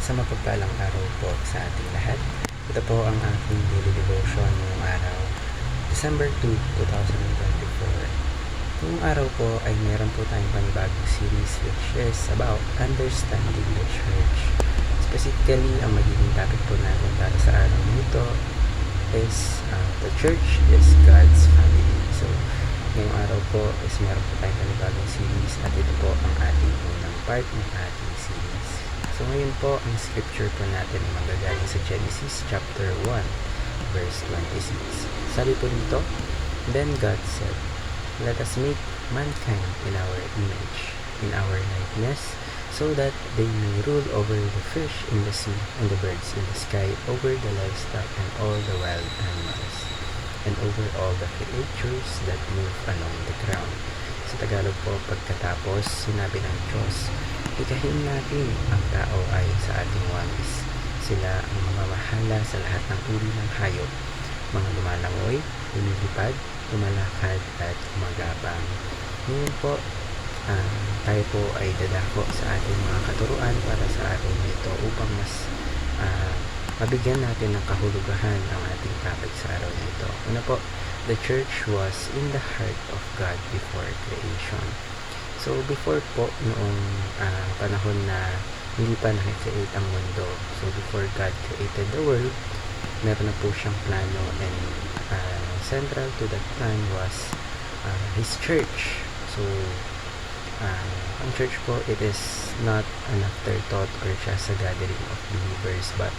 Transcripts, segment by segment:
Sa mapagpalang araw po sa ating lahat. Ito po ang aking daily devotion ngayong araw, December 2, 2024. Ngayong araw po ay meron po tayong panibagong series which is about understanding the church. Specifically, ang magiging topic po natin para sa araw nito is the church is God's family. So, ngayong araw po is meron po tayong panibagong series at ito po ang ating unang part ng ating series. So ngayon po, ang scripture po natin ay manggagaling sa Genesis chapter 1 verse 26. Sabi po dito, "Then God said, let us make mankind in our image, in our likeness, so that they may rule over the fish in the sea and the birds in the sky, over the livestock and all the wild animals, and over all the creatures that move along the ground." Sa Tagalog po, pagkatapos sinabi ng Diyos, "Ikahin natin ang tao ay sa ating walis. Sila ang mamamahala sa lahat ng uri ng hayop, mga lumalangoy, lumilipad, lumalakad at gumagapang." Ngayon po, tayo po ay dadako sa ating mga katuruan para sa araw na ito upang mas mabigyan natin ng kahulugan ang ating topic sa araw na ito. Una po, the church was in the heart of God before creation. So before po, noong panahon na hindi pa nakikreate ang mundo, so before God created the world, meron na po siyang plano, and central to that plan was His church. So ang church po, it is not an afterthought or just a gathering of believers, but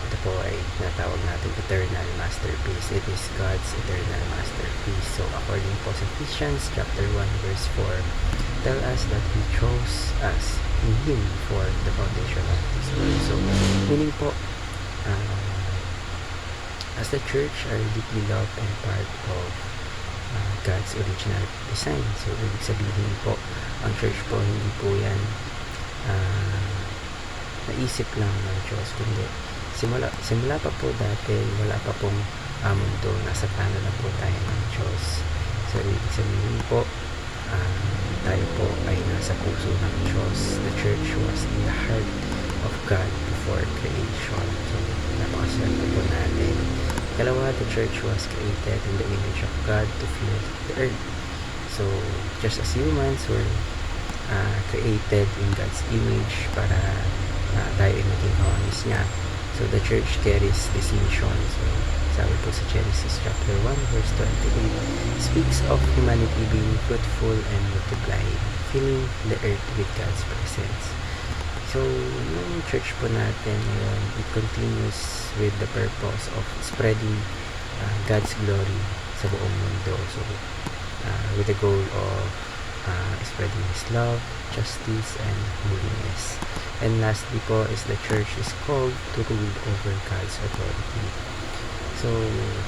ito po ay natawag natin eternal masterpiece. It is God's eternal masterpiece. So according po sa Ephesians chapter 1 verse 4, tell us that He chose us in Him for the foundation of this world. So meaning po, as the church are deeply loved and part of God's original design. So ibig sabihin po, ang church po hindi po yan naisip lang ng Diyos, kundi simula pa po dati, wala pa pong mundo, nasa plano na po tayo ng Diyos. So ibig sabihin po, tayo po ay nasa puso ng Diyos. The church was in the heart of God before creation. So napakaswerte po natin. Ikalawa, the church was created in the image of God to fill the earth. So just as humans were created in God's image para tayo ay maging kawanis niya. So the church carries this mission. So sabi po sa Genesis chapter 1 verse 28, speaks of humanity being fruitful and multiplying, filling the earth with God's presence. So yung church po natin ngayon, it continues with the purpose of spreading God's glory sa buong mundo. So with the goal of spreading His love, justice, and holiness. And lastly po is the church is called to rule over God's authority. So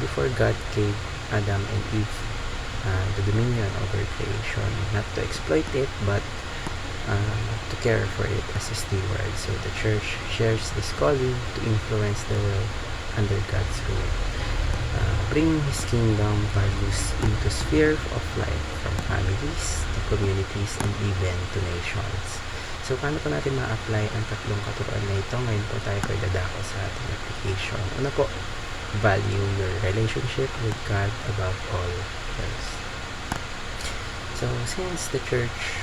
before God gave Adam and Eve the dominion over creation, not to exploit it, but to care for it as a steward. So the church shares this calling to influence the world under God's rule, bring His kingdom values into sphere of life, from families to communities and even to nations. So paano po natin ma-apply ang tatlong katuruan na ito? Ngayon po tayo ay dadako sa ating application. Una po, value your relationship with God above all else. So since the church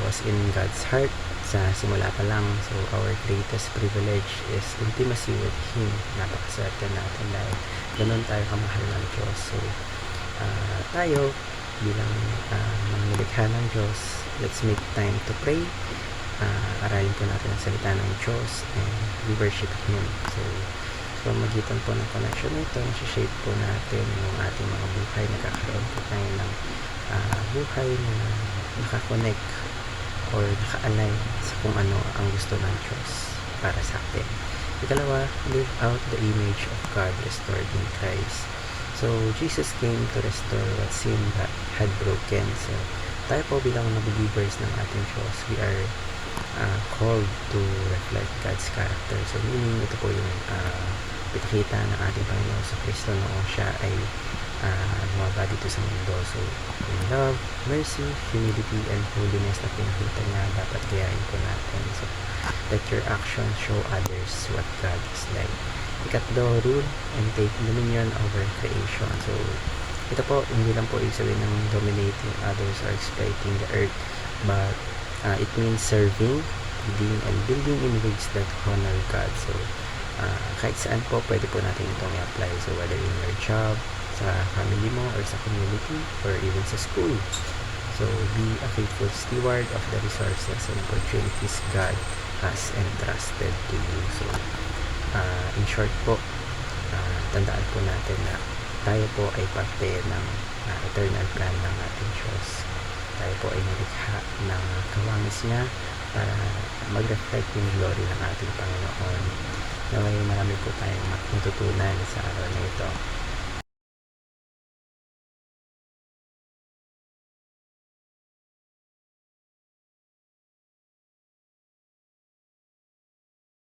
was in God's heart sa simula pa lang, so our greatest privilege is intimacy with Him. Napakaswerte natin dahil ganun tayo kamahal ng Diyos. So tayo bilang mga nilikha ng Diyos, let's make time to pray. Aralin po natin ang salita ng Diyos and we worship Him. So magitan po ng connection na ito, shape po natin yung ating mga buhay. Nagkakaroon po tayo ng buhay na nakakonect or naka-align sa kung ano ang gusto ng Diyos para sa atin. Ikalawa, live out the image of God restored in Christ. So Jesus came to restore what sin had broken. So tayo po bilang mga believers ng ating Diyos, we are called to reflect God's character. So meaning, ito po yung pinakita ng ating Panginoon sa Kristo noong siya ay bumaba dito sa mundo. So, yung love, mercy, humility, and holiness na pinakita niya, dapat gayahin po natin. So, let your actions show others what God is like. Ikatlo, rule and take dominion over creation. So, ito po, hindi lang po ibig sabihin ng dominating others or exploiting the earth, but it means serving, leading, and building in ways that honor God. So, kahit saan po, pwede po natin itong i-apply. So, whether in your job, sa family mo, or sa community, or even sa school. So, be a faithful steward of the resources and opportunities God has entrusted to you. So, in short po, tandaan po natin na tayo po ay parte ng eternal plan ng ating Diyos. Tayo po ay nilikha ng kawangis niya para mag-reflect yung glory ng ating Panginoon. Naway marami po tayong matutunan sa araw na